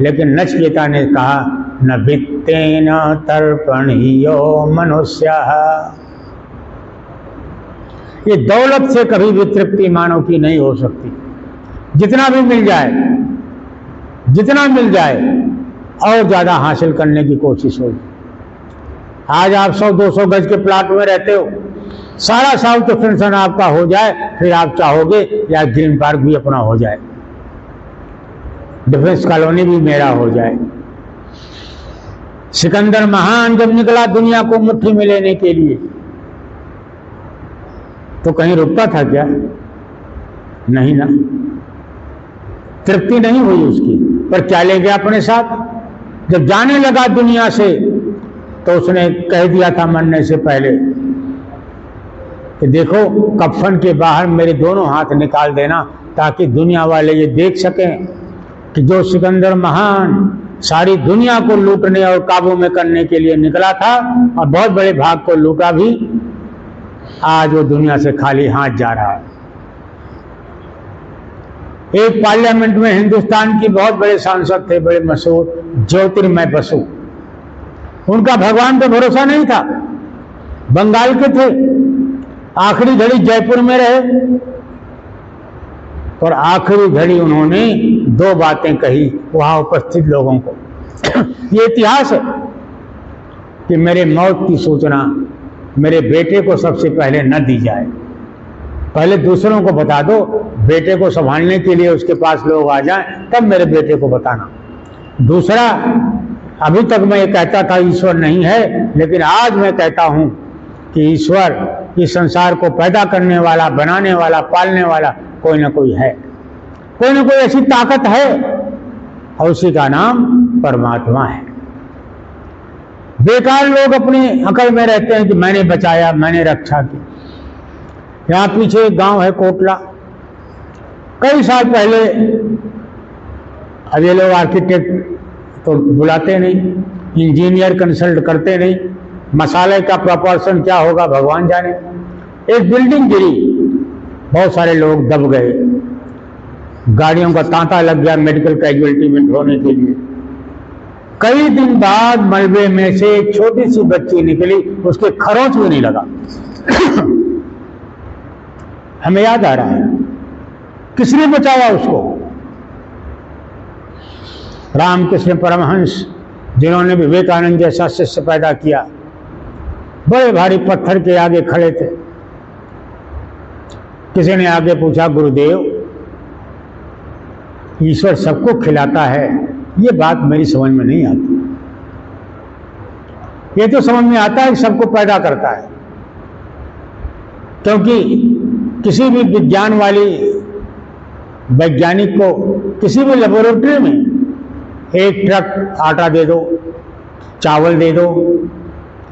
लेकिन नचिकेता ने कहा, न वित्तेन तर्पणीयो मनुष्यः। ये दौलत से कभी भी तृप्ति मानव की नहीं हो सकती। जितना भी मिल जाए, जितना मिल जाए, और ज्यादा हासिल करने की कोशिश होगी। आज आप 100-200 गज के प्लाट में रहते हो, सारा साउथ एक्सटेंशन आपका हो जाए, फिर आप चाहोगे या ग्रीन पार्क भी अपना हो जाए, डिफेंस कॉलोनी भी मेरा हो जाए। सिकंदर महान जब निकला दुनिया को मुट्ठी में लेने के लिए, तो कहीं रुकता था क्या? नहीं ना, तृप्ति नहीं हुई उसकी। पर क्या ले गया अपने साथ? जब जाने लगा दुनिया से, तो उसने कह दिया था मरने से पहले कि देखो, कफन के बाहर मेरे दोनों हाथ निकाल देना, ताकि दुनिया वाले ये देख सकें कि जो सिकंदर महान सारी दुनिया को लूटने और काबू में करने के लिए निकला था, और बहुत बड़े भाग को लूटा भी, आज वो दुनिया से खाली हाथ जा रहा है। एक पार्लियामेंट में हिंदुस्तान की बहुत बड़े सांसद थे, बड़े मशहूर, ज्योतिर्मय बसु। उनका भगवान पे भरोसा नहीं था, बंगाल के थे, आखिरी घड़ी जयपुर में रहे, और आखिरी घड़ी उन्होंने 2 बातें कही वहां उपस्थित लोगों को। ये इतिहास है कि मेरे मौत की सूचना मेरे बेटे को सबसे पहले न दी जाए। पहले दूसरों को बता दो, बेटे को संभालने के लिए उसके पास लोग आ जाएं, तब मेरे बेटे को बताना। दूसरा, अभी तक मैं ये कहता था ईश्वर नहीं है, लेकिन आज मैं कहता हूं कि ईश्वर इस संसार को पैदा करने वाला, बनाने वाला, पालने वाला कोई ना कोई है, कोई ना कोई ऐसी ताकत है, और उसी का नाम परमात्मा है। बेकार लोग अपनी अकल में रहते हैं कि मैंने बचाया, मैंने रक्षा की। यहाँ पीछे एक गांव है कोटला, कई साल पहले, अब ये लोग आर्किटेक्ट तो बुलाते नहीं, इंजीनियर कंसल्ट करते नहीं, मसाले का प्रोपोर्शन क्या होगा भगवान जाने। एक बिल्डिंग गिरी, बहुत सारे लोग दब गए, गाड़ियों का तांता लग गया मेडिकल कैजुअलिटी में ढोने के लिए। कई दिन बाद मलबे में से एक छोटी सी बच्ची निकली, उसके खरोंच भी नहीं लगा। हमें याद आ रहा है किसने बचाया उसको? रामकृष्ण परमहंस, जिन्होंने विवेकानंद जैसा शिष्य पैदा किया, बड़े भारी पत्थर के आगे खड़े थे। किसी ने आगे पूछा, गुरुदेव, ईश्वर सबको खिलाता है, ये बात मेरी समझ में नहीं आती। ये तो समझ में आता है कि सबको पैदा करता है, क्योंकि किसी भी विज्ञान वाली वैज्ञानिक को किसी भी लेबोरेटरी में एक ट्रक आटा दे दो, चावल दे दो,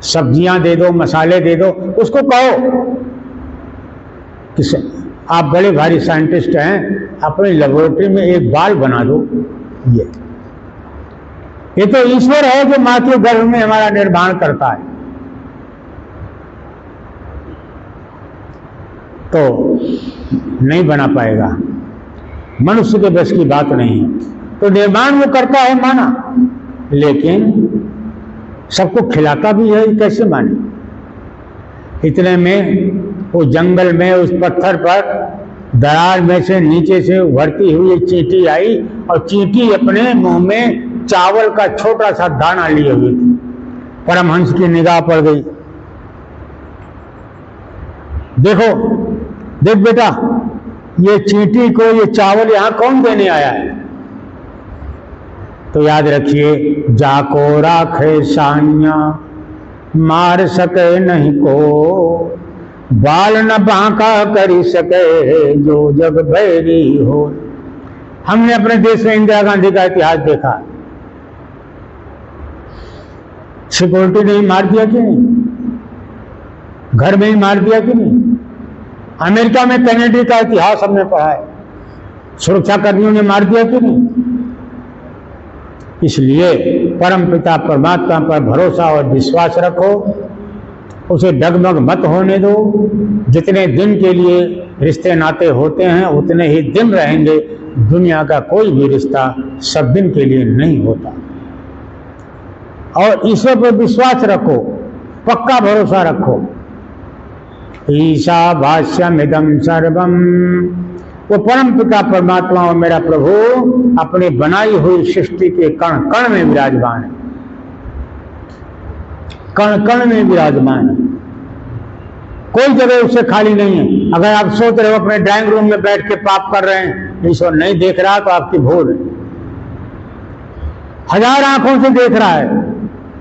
सब्जियां दे दो, मसाले दे दो, उसको कहो कि आप बड़े भारी साइंटिस्ट हैं, अपनी लेबोरेटरी में एक बाल बना दो। ये तो ईश्वर है जो मां के गर्भ में हमारा निर्माण करता है। तो नहीं बना पाएगा, मनुष्य के बस की बात नहीं है। तो निर्माण वो करता है माना, लेकिन सबको खिलाता भी है, कैसे माने? इतने में वो जंगल में उस पत्थर पर दरार में से नीचे से उभरती हुई चींटी आई, और चींटी अपने मुंह में चावल का छोटा सा दाना लिए हुई थी। परमहंस की निगाह पड़ गई। देखो, देख बेटा, ये चींटी को ये चावल यहां कौन देने आया है? तो याद रखिए, जाको राखे सानिया, मार सके नहीं को, बाल न बांका करी सके, जो जग भैरी हो। हमने अपने देश में इंदिरा गांधी का इतिहास देखा। सिक्योरिटी ने मार दिया कि नहीं? घर में ही मार दिया कि नहीं? अमेरिका में कैनेडी का इतिहास हमने पढ़ा है, सुरक्षा कर्मियों ने मार दिया कि नहीं? इसलिए परमपिता परमात्मा पर भरोसा और विश्वास रखो, उसे डगमग मत होने दो। जितने दिन के लिए रिश्ते नाते होते हैं उतने ही दिन रहेंगे। दुनिया का कोई भी रिश्ता सब दिन के लिए नहीं होता। और ईश्वर पर विश्वास रखो, पक्का भरोसा रखो। ईशा भाष्यमिदं सर्वम, वो परम पिता परमात्मा और मेरा प्रभु अपनी बनाई हुई सृष्टि के कण कण में विराजमान है, कण कण में विराजमान है, कोई जगह उससे खाली नहीं है। अगर आप सोच रहे हो अपने ड्राइंग रूम में बैठ के पाप कर रहे हैं, ईश्वर नहीं देख रहा, तो आपकी भूल है। हजार आंखों से देख रहा है।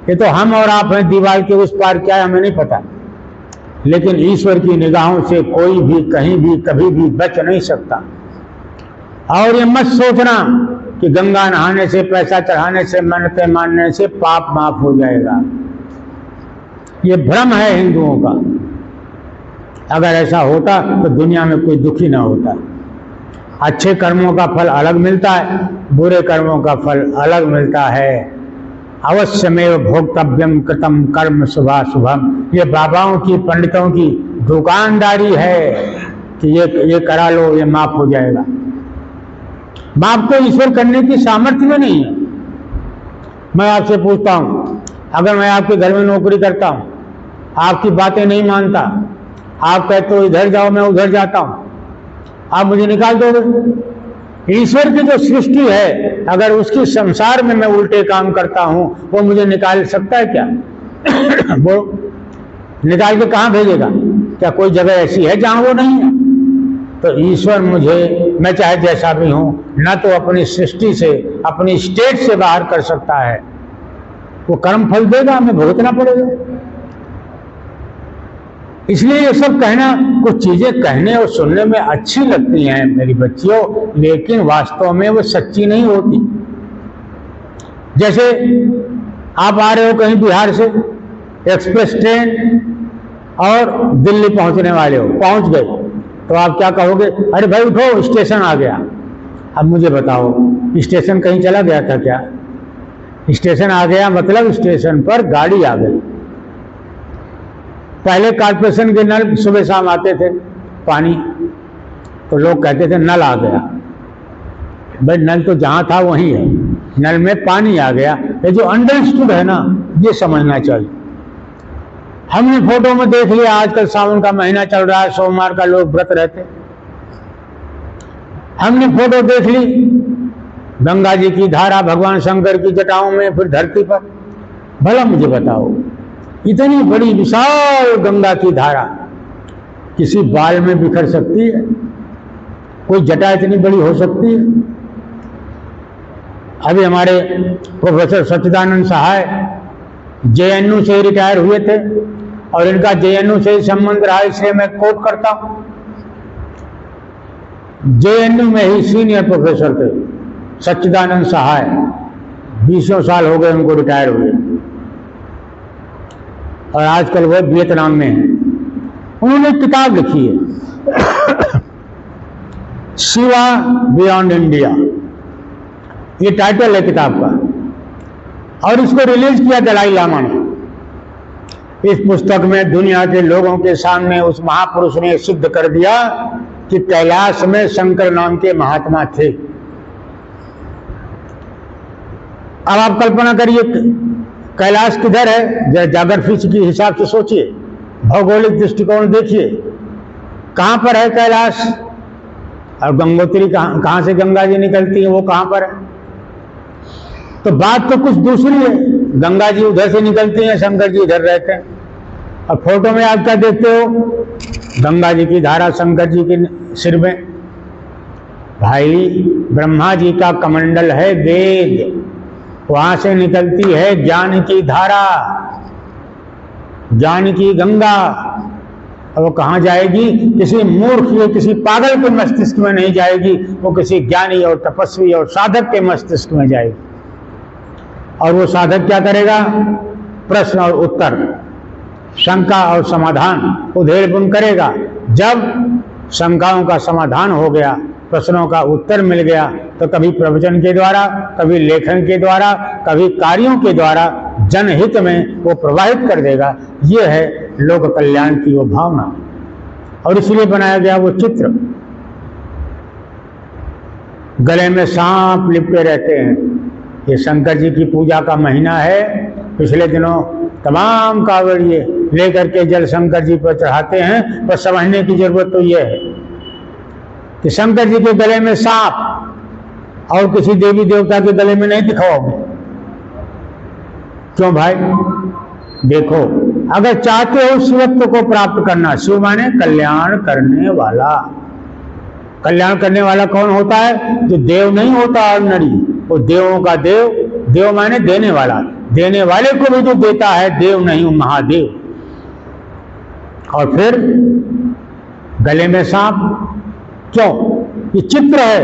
ये तो हम और आप हैं, दीवार के उस पार क्या है हमें नहीं पता, लेकिन ईश्वर की निगाहों से कोई भी कहीं भी कभी भी बच नहीं सकता। और ये मत सोचना कि गंगा नहाने से, पैसा चढ़ाने से, मन्नतें मानने से पाप माफ हो जाएगा। ये भ्रम है हिंदुओं का। अगर ऐसा होता तो दुनिया में कोई दुखी ना होता। अच्छे कर्मों का फल अलग मिलता है, बुरे कर्मों का फल अलग मिलता है। अवश्यमेव भोक्तव्यम कृतम कर्म शुभाशुभम, ये बाबाओं की, पंडितों की दुकानदारी है कि ये करा लो, ये माफ हो जाएगा। माफ तो ईश्वर करने की सामर्थ्य में नहीं है। मैं आपसे पूछता हूं, अगर मैं आपके घर में नौकरी करता हूं, आपकी बातें नहीं मानता, आप कहते हो इधर जाओ, मैं उधर जाता हूं, आप मुझे निकाल दोगे? ईश्वर की जो सृष्टि है, अगर उसकी संसार में मैं उल्टे काम करता हूं, वो मुझे निकाल सकता है क्या? वो निकाल के कहाँ भेजेगा? क्या कोई जगह ऐसी है जहां वो नहीं है? तो ईश्वर मुझे, मैं चाहे जैसा भी हूं, न तो अपनी सृष्टि से, अपनी स्टेट से बाहर कर सकता है। वो कर्म फल देगा, हमें भुगतना पड़ेगा। इसलिए ये सब कहना, कुछ चीजें कहने और सुनने में अच्छी लगती हैं मेरी बच्चियों, लेकिन वास्तव में वो सच्ची नहीं होती। जैसे आप आ रहे हो कहीं बिहार से, एक्सप्रेस ट्रेन, और दिल्ली पहुंचने वाले हो, पहुंच गए, तो आप क्या कहोगे? अरे भाई उठो, स्टेशन आ गया। अब मुझे बताओ, स्टेशन कहीं चला गया था क्या? स्टेशन आ गया मतलब स्टेशन पर गाड़ी आ गई। पहले कॉर्पोरेशन के नल सुबह शाम आते थे पानी, तो लोग कहते थे नल आ गया। भाई नल तो जहां था वहीं है, नल में पानी आ गया। ये जो अंडरस्टूड है ना, ये समझना चाहिए। हमने फोटो में देख लिया, आजकल सावन का महीना चल रहा है, सोमवार का लोग व्रत रहते। हमने फोटो देख ली गंगा जी की धारा भगवान शंकर की जटाओं में, फिर धरती पर। भला मुझे बताओ, इतनी बड़ी विशाल गंगा की धारा किसी बाल में बिखर सकती है? कोई जटा इतनी बड़ी हो सकती है? अभी हमारे प्रोफेसर सच्चिदानंद सहाय जेएनयू से रिटायर हुए थे, और इनका जेएनयू से संबंध रहा, इसलिए मैं कोट करता हूं। जेएनयू में ही सीनियर प्रोफेसर थे सच्चिदानंद सहाय, 20 साल हो गए उनको रिटायर हुए, और आजकल वो वियतनाम में है। उन्होंने किताब लिखी है शिवा बियॉन्ड इंडिया, ये टाइटल है किताब का, और इसको रिलीज किया दलाई लामा ने। इस पुस्तक में दुनिया के लोगों के सामने उस महापुरुष ने सिद्ध कर दिया कि कैलाश में शंकर नाम के महात्मा थे। अब आप कल्पना करिए, कैलाश किधर है? ज्योग्राफी के हिसाब से सोचिए, भौगोलिक दृष्टिकोण देखिए, कहां पर है कैलाश? और गंगोत्री कहां से गंगा जी निकलती है, वो कहां पर है? तो बात तो कुछ दूसरी है। गंगा जी उधर से निकलती हैं, शंकर जी इधर रहते हैं। और फोटो में आप क्या देखते हो? गंगा जी की धारा शंकर जी के सिर में। भाई ब्रह्मा जी का कमंडल है वेद, वहां से निकलती है ज्ञान की धारा, ज्ञान की गंगा। और वो कहाँ जाएगी? किसी मूर्ख या किसी पागल के मस्तिष्क में नहीं जाएगी, वो किसी ज्ञानी और तपस्वी और साधक के मस्तिष्क में जाएगी। और वो साधक क्या करेगा? प्रश्न और उत्तर, शंका और समाधान उधेड़-बुन करेगा। जब शंकाओं का समाधान हो गया, प्रश्नों का उत्तर मिल गया, तो कभी प्रवचन के द्वारा, कभी लेखन के द्वारा, कभी कार्यों के द्वारा जनहित में वो प्रवाहित कर देगा। ये है लोक कल्याण की वो भावना, और इसलिए बनाया गया वो चित्र। गले में सांप लिपटे रहते हैं। ये शंकर जी की पूजा का महीना है। पिछले दिनों तमाम कांवड़िए लेकर के जल शंकर जी पर चढ़ाते हैं, पर समझने की जरूरत तो यह है कि शंकर जी के गले में सांप और किसी देवी देवता के गले में नहीं दिखाओगे। क्यों भाई? देखो, अगर चाहते हो शिवत्व को प्राप्त करना, शिव माने कल्याण करने वाला। कल्याण करने वाला कौन होता है? जो देव नहीं होता ऑर्डिनरी, वो देवों का देव। देव माने देने वाला, देने वाले को भी जो देता है, देव नहीं महादेव। और फिर गले में सांप क्यों? ये चित्र है,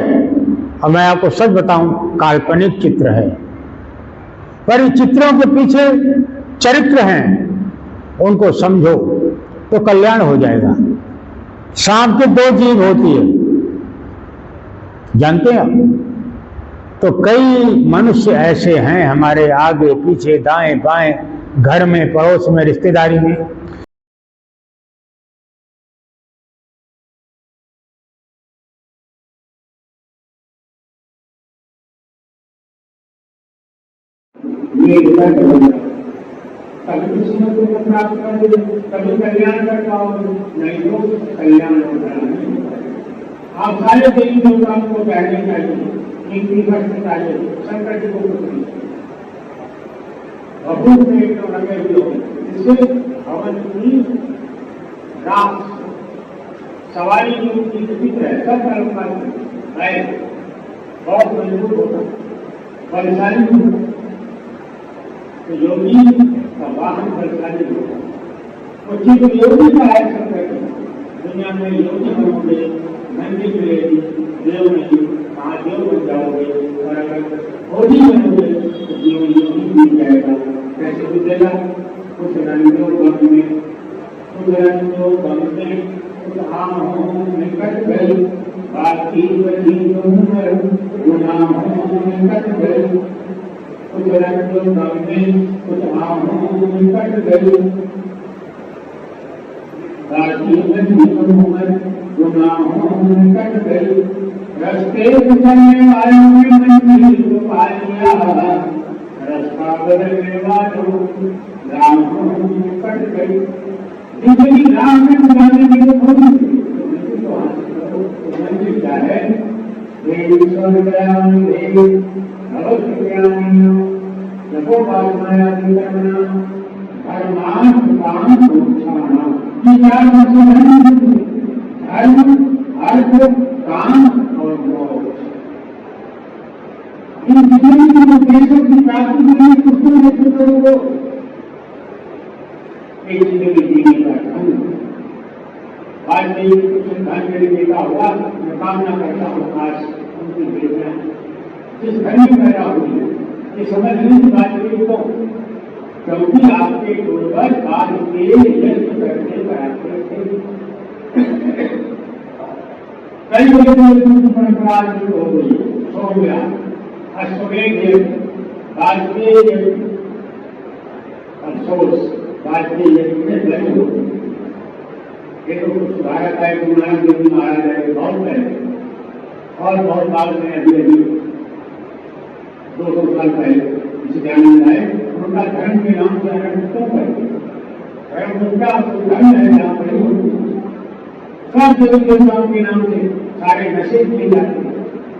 और मैं आपको सच बताऊं, काल्पनिक चित्र है, पर इन चित्रों के पीछे चरित्र हैं, उनको समझो तो कल्याण हो जाएगा। सांप के 2 जीभ होती है, जानते हैं? तो कई मनुष्य ऐसे हैं हमारे आगे पीछे दाएं बाएं, घर में, पड़ोस में, रिश्तेदारी में। कभी कल्याण कर पाओगे, नहीं तो कल्याण होगा नहीं। आप सारे देवी देवताओं को कहने चाहिए, शंकर जी को भगवत में एकदम रखे हुए इससे हवन की रात सवारी जो उनकी विचित्र है, सब कल्पना है, बहुत मजबूत होता है, बलशाली होता है। तो योगी का वाहन बलशाली होता है। उचित योगी का है सब दुनिया में योगी बनोगे, मंदिर मिलेगी, देव नहीं, महादेव बन जाओगे, और अगर होली बनोगे तो जीवन योगी मिल जाएगा। कैसे गुजरेगा? कुछ रंगों गम में, कुछ रंगों गम में, कुछ आहों निकट गई, बाकी बची उम्र गुनाहों निकट गई। कुछ रंगों गम में, कुछ आहों निकट गई, बाकी बची उम्र गुनाहों निकट गई। रस्ते गुजरने वालों ने मंजिल को पा लिया, रास्ता बदलने वालों राहों निकट गई। जिंदगी राह में गुजारने के लिए खोज मंजिल क्या है? देवी स्वर्गयामी देवी भगवत्यामी जपो पालमाया करना धर्मार्थ काम मोक्षाणा। ये चार धर्म, अर्थ, काम और मोक्ष। इन तीनों उद्देश्यों की प्राप्ति के लिए कुछ नेतृत्व को एक जिंदगी जीने का ढंग। आज नहीं कुछ धन देता हुआ मैं कामना करता हूँ आज उनकी बेटियां जिस घर में पैदा हुई है ये समझ नहीं बात को, क्योंकि आपके पूर्वज आज के यज्ञ करने कराते थे। कई लोगों परंपरा हो गई, सो गया अश्वमेध यज्ञ, वाजपेयी यज्ञ, अफसोस वाजपेयी यज्ञ में लगे हो। ये तो कुछ सुधारा है, गुरु नानक देव जी महाराज है बहुत पहले, और बहुत बाद में अभी 200 साल पहले इसे ध्यान में आए। उनका धर्म के नाम से आरंभ क्यों करते? धर्म उनका धर्म है जहाँ पर सब देवी देवताओं के नाम से सारे नशे किए जाते हैं,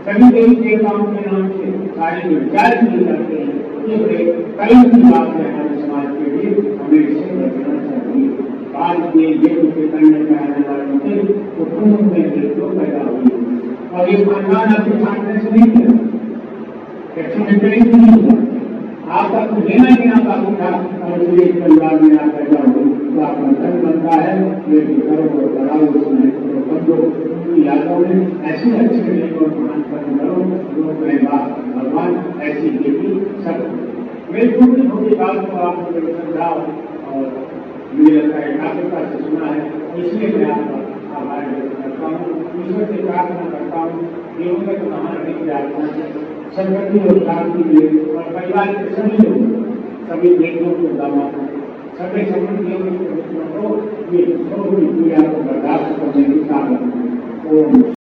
सभी देवी देवताओं के नाम से सारे विचार किए जाते हैं। ये बड़े कलम की बात है हमारे समाज के लिए, हमें इसे बचना चाहिए। आज के यज्ञ के करने में आने वालों से कुटुंब में मृत्यु पैदा हुई, और ये खानदान आपके सामने से नहीं है, एक्सीडेंटली नहीं हुआ, आपका कुछ लेना ही ना काफी था, और इसलिए इस परिवार में आप पैदा हुए तो आपका धर्म बनता है। लेकिन करो और बढ़ाओ उसमें तो बंदो उनकी यादों में ऐसी अच्छे और महान कर्म करो जो भगवान ऐसी देवी सब। मेरी छोटी छोटी बात को आप मुझे समझाओ और मुझे लगता है एकाग्रता से सुना है, इसलिए मैं आपका आभार व्यक्त करता हूँ, ईश्वर से प्रार्थना करता हूँ कि तो हमारे की आत्मा से संगति और शांति मिले, और परिवार के सभी लोग, सभी बेटियों को दामाद, सभी संबंधियों को ये क्रिया को बर्दाश्त करने की ताकत।